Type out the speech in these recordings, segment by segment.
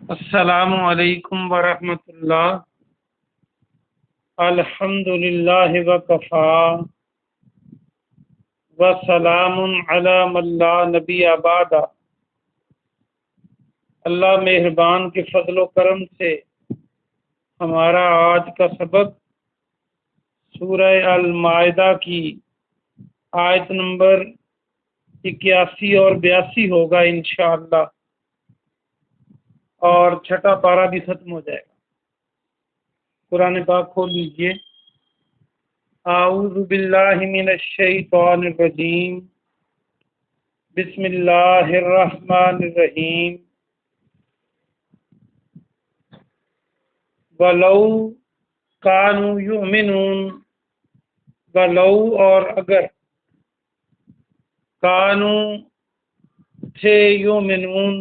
السلام علیکم ورحمۃ اللہ۔ الحمد للہ وکفی وسلام علی من لا نبی بعد۔ اللہ مہربان کے فضل و کرم سے ہمارا آج کا سبق سورہ المائدہ کی آیت نمبر 81 اور 82 ہوگا انشاءاللہ، اور چھٹا پارہ بھی ختم ہو جائے گا۔ قرآن پاک کھول لیجئے۔ اعوذ باللہ من الشیطان الرجیم، بسم اللہ الرحمن الرحیم۔ وَلَوْ كَانُوا يُؤْمِنُونَ، وَلَوْ اور اگر، کانوا تھے، یؤمنون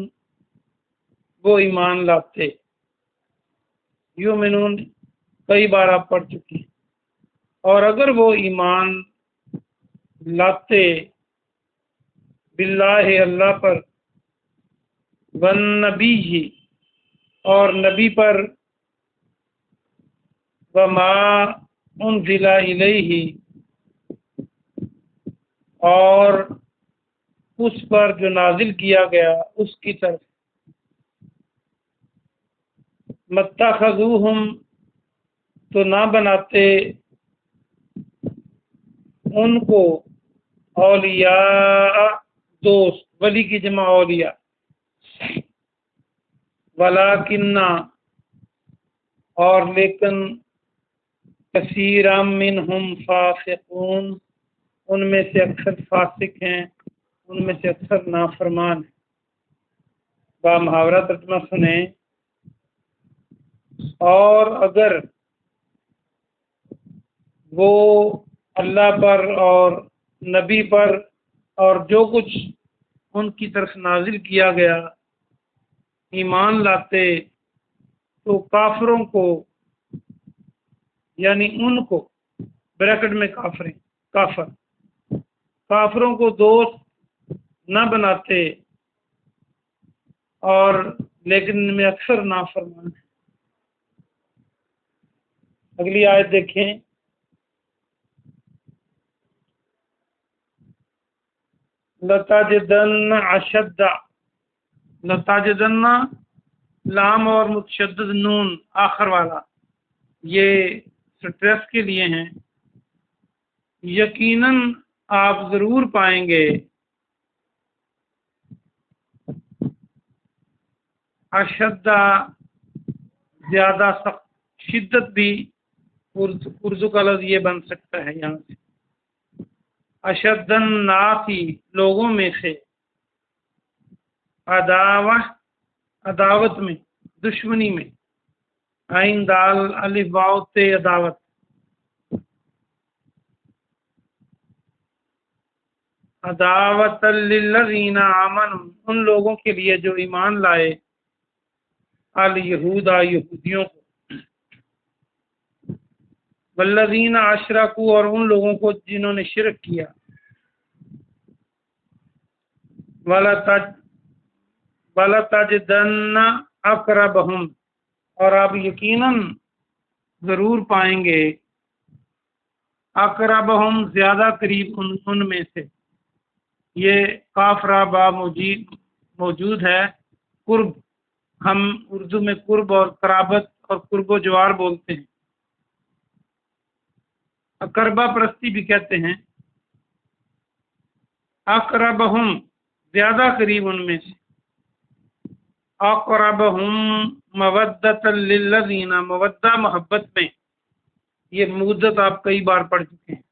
وہ ایمان لاتے۔ یؤمنون کئی بار آپ پڑھ چکی ہیں۔ اور اگر وہ ایمان لاتے باللہ اللہ پر، والنبی اور نبی پر، وما انزل الیہ اور اس پر جو نازل کیا گیا اس کی طرف، متخذوہم تو نہ بناتے ان کو اولیاء دوست، ولی کی جمع اولیاء، ولیکن اور لیکن، کثیرا منہم فاسقون ان میں سے اکثر فاسق ہیں، ان میں سے اکثر نافرمان ہیں۔ با محاورہ ترجمہ سنیں۔ اور اگر وہ اللہ پر اور نبی پر اور جو کچھ ان کی طرف نازل کیا گیا ایمان لاتے، تو کافروں کو، یعنی ان کو، بریکٹ میں کافروں کو دوست نہ بناتے، اور لیکن ان میں اکثر نافرمان ہیں۔ اگلی آیت دیکھیں۔ لَتَجِدَنَّ أَشَدَّ، لَتَجِدَنَّ لام اور متشدد نون آخر والا، یہ سٹریس کے لیے ہیں۔ یقیناً آپ ضرور پائیں گے، اشد زیادہ سخت، شدت بھی اردو کا لفظ یہ بن سکتا ہے یہاں سے، اشد الناس لوگوں میں سے، عداوت میں، دشمنی میں، عین دال الف واو تے عداوت، عداوت للذین آمنوا ان لوگوں کے لیے جو ایمان لائے، الیہود یہودیوں کو، والذین اشرکوا اور ان لوگوں کو جنہوں نے شرک کیا، وَلَتَجِدَنَّ أَقْرَبَهُمْ اور آپ یقیناً ضرور پائیں گے، اقربہم زیادہ قریب ان میں سے، یہ کاف را با موجود ہے، قرب، ہم اردو میں قرب اور قرابت اور قرب و جوار بولتے ہیں، اقربا پرستی بھی کہتے ہیں۔ اقربہم زیادہ قریب ان میں سے، اقربہم مودۃ للذین مودہ محبت میں، یہ مودت آپ کئی بار پڑھ چکے ہیں۔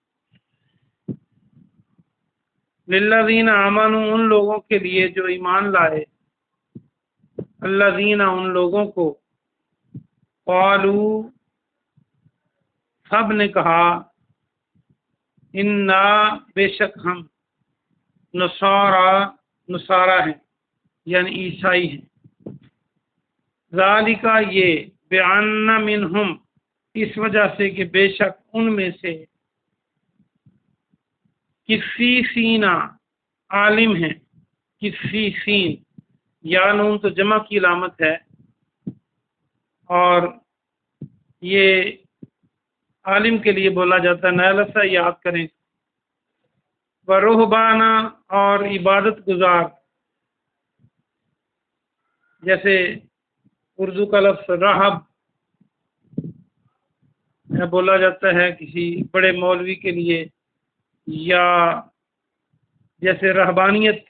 للذین آمنوا ان لوگوں کے لیے جو ایمان لائے، الذین ان لوگوں کو، قالوا سب نے کہا، انا بے شک ہم، نصارا ہیں یعنی عیسائی ہیں، ذالک یہ، بأن منہم اس وجہ سے کہ بے شک ان میں سے، قسیسین عالم ہیں، قسیسین، یا نون تو جمع کی علامت ہے، اور یہ عالم کے لیے بولا جاتا ہے، نیا لفظ یاد کریں۔ ورہبانہ اور عبادت گزار، جیسے اردو کا لفظ راہب بولا جاتا ہے کسی بڑے مولوی کے لیے، یا جیسے رہبانیت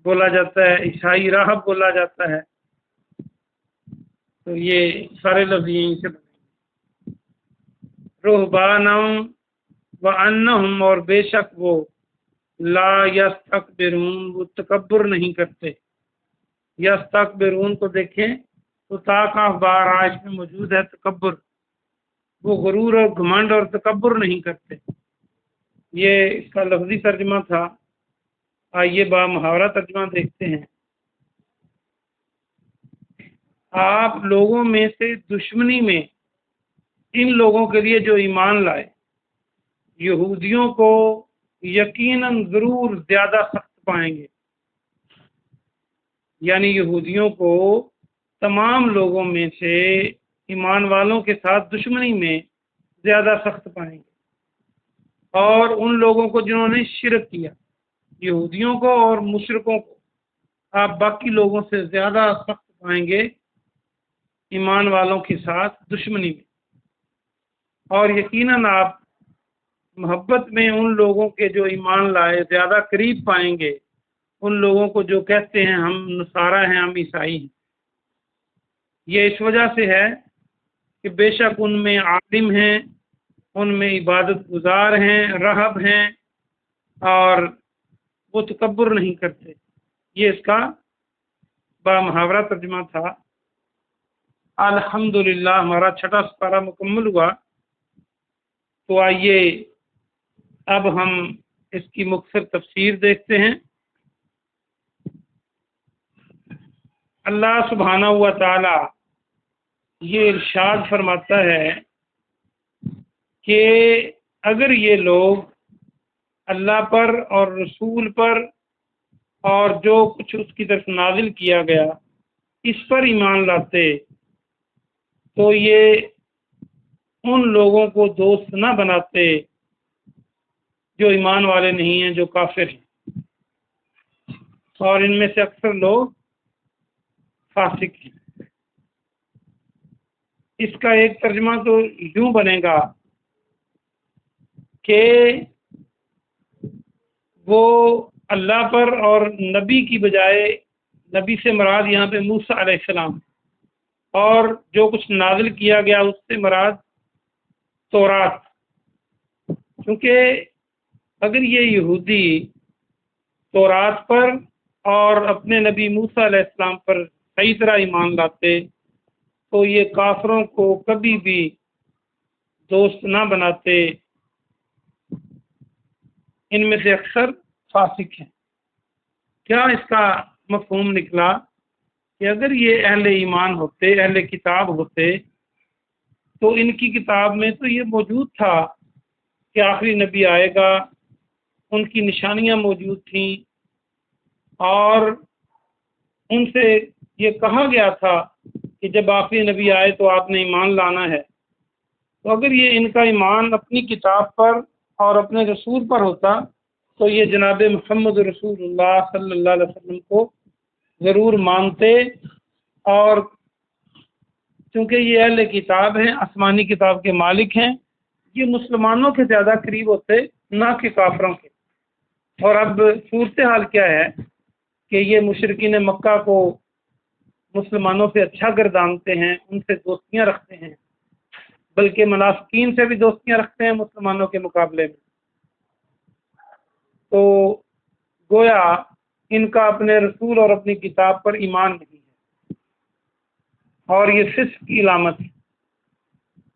بولا جاتا ہے، عیسائی راہب بولا جاتا ہے، تو یہ سارے لفظ یہیں سے بنے۔ رہبانہم وانہم، اور بے شک وہ، لا یستکبرون، وہ تکبر نہیں کرتے۔ یستکبرون کو دیکھیں تو تا کا بار آج میں موجود ہے، تکبر، وہ غرور اور گھمنڈ اور تکبر نہیں کرتے۔ یہ اس کا لفظی ترجمہ تھا۔ آئیے با محاورہ ترجمہ دیکھتے ہیں۔ آپ لوگوں میں سے دشمنی میں ان لوگوں کے لیے جو ایمان لائے، یہودیوں کو یقیناً ضرور زیادہ سخت پائیں گے، یعنی یہودیوں کو تمام لوگوں میں سے ایمان والوں کے ساتھ دشمنی میں زیادہ سخت پائیں گے، اور ان لوگوں کو جنہوں نے شرک کیا، یہودیوں کو اور مشرکوں کو آپ باقی لوگوں سے زیادہ سخت پائیں گے ایمان والوں کے ساتھ دشمنی میں، اور یقیناً آپ محبت میں ان لوگوں کے جو ایمان لائے زیادہ قریب پائیں گے ان لوگوں کو جو کہتے ہیں ہم نصارہ ہیں، ہم عیسائی ہیں۔ یہ اس وجہ سے ہے کہ بے شک ان میں عالم ہیں، ان میں عبادت گزار ہیں، رہب ہیں، اور وہ تکبر نہیں کرتے۔ یہ اس کا با محاورہ ترجمہ تھا۔ الحمدللہ ہمارا چھٹا سپارہ مکمل ہوا، تو آئیے اب ہم اس کی مختصر تفسیر دیکھتے ہیں۔ اللہ سبحانہ و تعالی یہ ارشاد فرماتا ہے کہ اگر یہ لوگ اللہ پر اور رسول پر اور جو کچھ اس کی طرف نازل کیا گیا اس پر ایمان لاتے تو یہ ان لوگوں کو دوست نہ بناتے جو ایمان والے نہیں ہیں، جو کافر ہیں، اور ان میں سے اکثر لوگ فاسق ہیں۔ اس کا ایک ترجمہ تو یوں بنے گا کہ وہ اللہ پر اور نبی کی بجائے، نبی سے مراد یہاں پہ موسیٰ علیہ السلام، اور جو کچھ نازل کیا گیا اس سے مراد تورات، کیونکہ اگر یہ یہودی تورات پر اور اپنے نبی موسیٰ علیہ السلام پر صحیح طرح ایمان لاتے تو یہ کافروں کو کبھی بھی دوست نہ بناتے۔ ان میں سے اکثر فاسق ہیں۔ کیا اس کا مفہوم نکلا کہ اگر یہ اہل ایمان ہوتے، اہل کتاب ہوتے، تو ان کی کتاب میں تو یہ موجود تھا کہ آخری نبی آئے گا، ان کی نشانیاں موجود تھیں، اور ان سے یہ کہا گیا تھا کہ جب آخری نبی آئے تو آپ نے ایمان لانا ہے۔ تو اگر یہ ان کا ایمان اپنی کتاب پر اور اپنے رسول پر ہوتا تو یہ جناب محمد رسول اللہ صلی اللہ علیہ وسلم کو ضرور مانتے، اور چونکہ یہ اہل کتاب ہیں، آسمانی کتاب کے مالک ہیں، یہ مسلمانوں کے زیادہ قریب ہوتے نہ کہ کافروں کے۔ اور اب صورتحال کیا ہے کہ یہ مشرکین مکہ کو مسلمانوں سے اچھا گردانتے ہیں، ان سے دوستیاں رکھتے ہیں، بلکہ منافقین سے بھی دوستیاں رکھتے ہیں مسلمانوں کے مقابلے میں۔ تو گویا ان کا اپنے رسول اور اپنی کتاب پر ایمان نہیں ہے، اور یہ فسق کی علامت ہے۔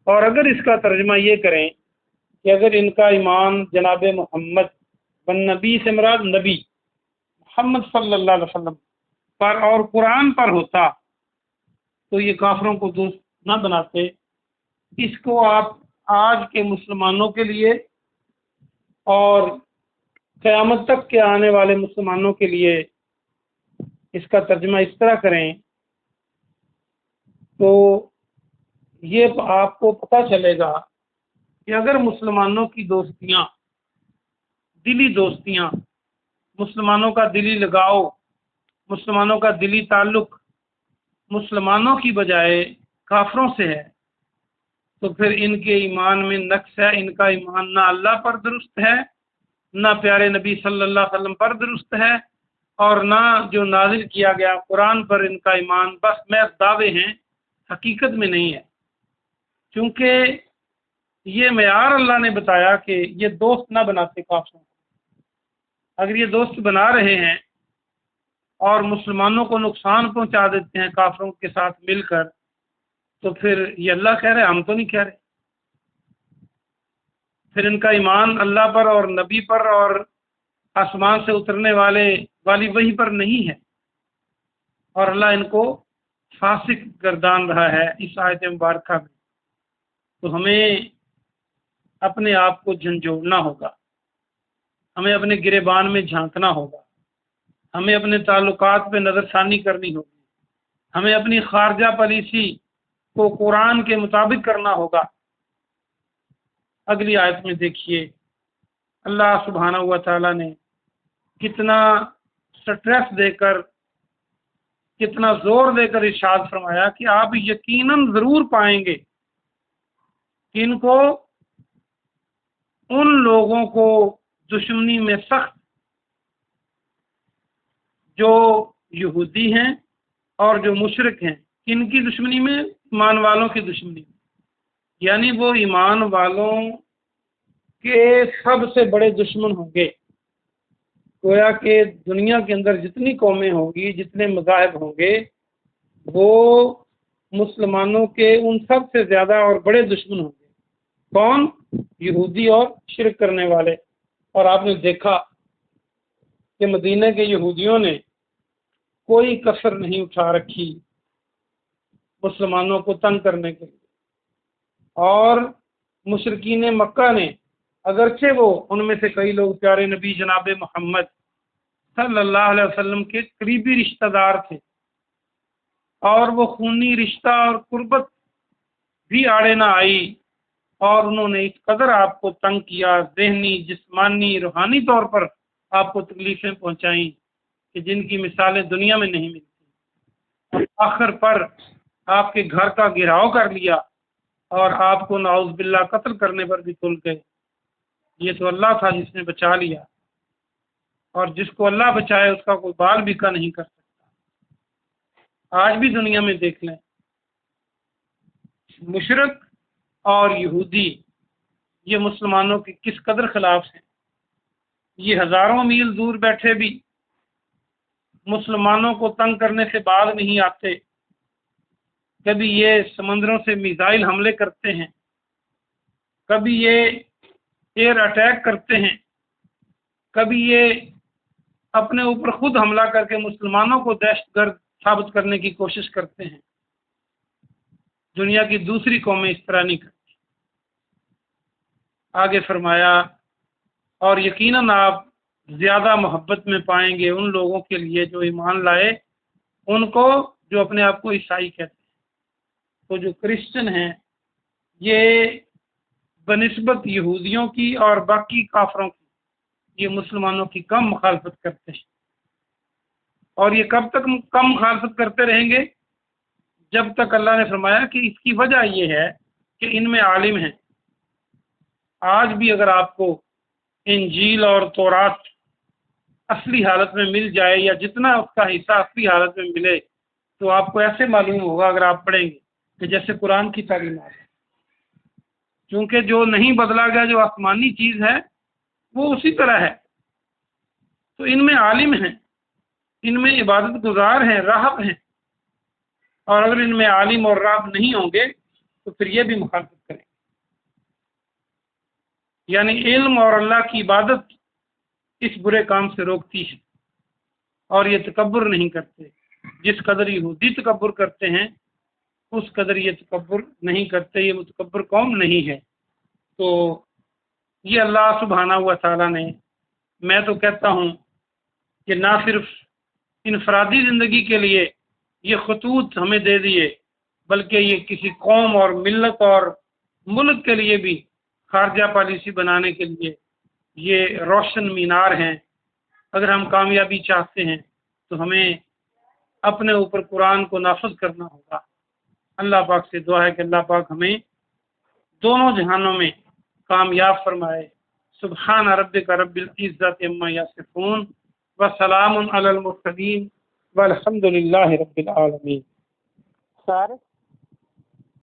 اور اگر اس کا ترجمہ یہ کریں کہ اگر ان کا ایمان جناب محمد بن نبی سے مراد نبی محمد صلی اللہ علیہ وسلم پر اور قرآن پر ہوتا تو یہ کافروں کو دوست نہ بناتے۔ اس کو آپ آج کے مسلمانوں کے لیے اور قیامت تک کے آنے والے مسلمانوں کے لیے اس کا ترجمہ اس طرح کریں تو یہ آپ کو پتہ چلے گا کہ اگر مسلمانوں کی دوستیاں، دلی دوستیاں، مسلمانوں کا دلی لگاؤ، مسلمانوں کا دلی تعلق مسلمانوں کی بجائے کافروں سے ہے، تو پھر ان کے ایمان میں نقص ہے۔ ان کا ایمان نہ اللہ پر درست ہے، نہ پیارے نبی صلی اللہ علیہ وسلم پر درست ہے، اور نہ جو نازل کیا گیا قرآن پر ان کا ایمان، بس محض دعوے ہیں، حقیقت میں نہیں ہے۔ چونکہ یہ معیار اللہ نے بتایا کہ یہ دوست نہ بناتے کافروں کو۔ اگر یہ دوست بنا رہے ہیں اور مسلمانوں کو نقصان پہنچا دیتے ہیں کافروں کے ساتھ مل کر، تو پھر یہ اللہ کہہ رہے، ہم تو نہیں کہہ رہے۔ پھر ان کا ایمان اللہ پر اور نبی پر اور آسمان سے اترنے والی وحی پر نہیں ہے، اور اللہ ان کو فاسق گردان رہا ہے اس آیت مبارکہ میں۔ تو ہمیں اپنے آپ کو جھنجھوڑنا ہوگا، ہمیں اپنے گریبان میں جھانکنا ہوگا، ہمیں اپنے تعلقات پہ نظر ثانی کرنی ہوگی، ہمیں اپنی خارجہ پالیسی کو قرآن کے مطابق کرنا ہوگا۔ اگلی آیت میں دیکھیے اللہ سبحانہ و تعالیٰ نے کتنا سٹریس دے کر، کتنا زور دے کر ارشاد فرمایا کہ آپ یقیناً ضرور پائیں گے کہ ان کو، ان لوگوں کو دشمنی میں سخت جو یہودی ہیں اور جو مشرک ہیں، ان کی دشمنی میں، ایمان والوں کی دشمنی میں، یعنی وہ ایمان والوں کے سب سے بڑے دشمن ہوں گے۔ گویا کہ دنیا کے اندر جتنی قومیں ہوں گی، جتنے مذاہب ہوں گے، وہ مسلمانوں کے ان سب سے زیادہ اور بڑے دشمن ہوں گے۔ کون؟ یہودی اور شرک کرنے والے۔ اور آپ نے دیکھا کہ مدینہ کے یہودیوں نے کوئی کسر نہیں اٹھا رکھی مسلمانوں کو تنگ کرنے کے لیے، اور مشرکین مکہ نے، اگرچہ وہ ان میں سے کئی لوگ پیارے نبی جناب محمد صلی اللہ علیہ وسلم کے قریبی رشتہ دار تھے، اور وہ خونی رشتہ اور قربت بھی آڑے نہ آئی، اور انہوں نے اس قدر آپ کو تنگ کیا، ذہنی، جسمانی، روحانی طور پر آپ کو تکلیفیں پہنچائیں کہ جن کی مثالیں دنیا میں نہیں ملتی، اور آخر پر آپ کے گھر کا گھیراؤ کر لیا اور آپ کو نعوذ باللہ قتل کرنے پر بھی تل گئے۔ یہ تو اللہ تھا جس نے بچا لیا، اور جس کو اللہ بچائے اس کا کوئی بال بھی کا نہیں کر سکتا۔ آج بھی دنیا میں دیکھ لیں، مشرک اور یہودی یہ مسلمانوں کے کس قدر خلاف ہیں۔ یہ ہزاروں میل دور بیٹھے بھی مسلمانوں کو تنگ کرنے سے باز نہیں آتے۔ کبھی یہ سمندروں سے میزائل حملے کرتے ہیں، کبھی یہ ایئر اٹیک کرتے ہیں، کبھی یہ اپنے اوپر خود حملہ کر کے مسلمانوں کو دہشت گرد ثابت کرنے کی کوشش کرتے ہیں۔ دنیا کی دوسری قومیں اس طرح نہیں کرتی۔ آگے فرمایا، اور یقیناً آپ زیادہ محبت میں پائیں گے ان لوگوں کے لیے جو ایمان لائے، ان کو جو اپنے آپ کو عیسائی کہتے ہیں۔ تو جو کرسچن ہیں یہ بنسبت یہودیوں کی اور باقی کافروں کی، یہ مسلمانوں کی کم مخالفت کرتے ہیں، اور یہ کب تک کم مخالفت کرتے رہیں گے؟ جب تک اللہ نے فرمایا کہ اس کی وجہ یہ ہے کہ ان میں عالم ہیں۔ آج بھی اگر آپ کو انجیل اور تورات اصلی حالت میں مل جائے، یا جتنا اس کا حصہ اصلی حالت میں ملے، تو آپ کو ایسے معلوم ہوگا اگر آپ پڑھیں گے کہ جیسے قرآن کی تعلیمات ہے، چونکہ جو نہیں بدلا گیا، جو آسمانی چیز ہے وہ اسی طرح ہے۔ تو ان میں عالم ہیں، ان میں عبادت گزار ہیں، راہب ہیں، اور اگر ان میں عالم اور راہب نہیں ہوں گے تو پھر یہ بھی مخالفت کریں۔ یعنی علم اور اللہ کی عبادت اس برے کام سے روکتی ہے، اور یہ تکبر نہیں کرتے۔ جس قدر یہودی تکبر کرتے ہیں اس قدر یہ تکبر نہیں کرتے، یہ متکبر قوم نہیں ہے۔ تو یہ اللہ سبحانہ و تعالیٰ نے، میں تو کہتا ہوں کہ نہ صرف انفرادی زندگی کے لیے یہ خطوط ہمیں دے دیے، بلکہ یہ کسی قوم اور ملت اور ملک کے لیے بھی خارجہ پالیسی بنانے کے لیے یہ روشن مینار ہیں۔ اگر ہم کامیابی چاہتے ہیں تو ہمیں اپنے اوپر قرآن کو نافذ کرنا ہوگا۔ اللہ پاک سے دعا ہے کہ اللہ پاک ہمیں دونوں جہانوں میں کامیاب فرمائے۔ سبحان ربک رب العزت عما یصفون وسلام علی المرسلین والحمد للہ رب العالمین۔ سر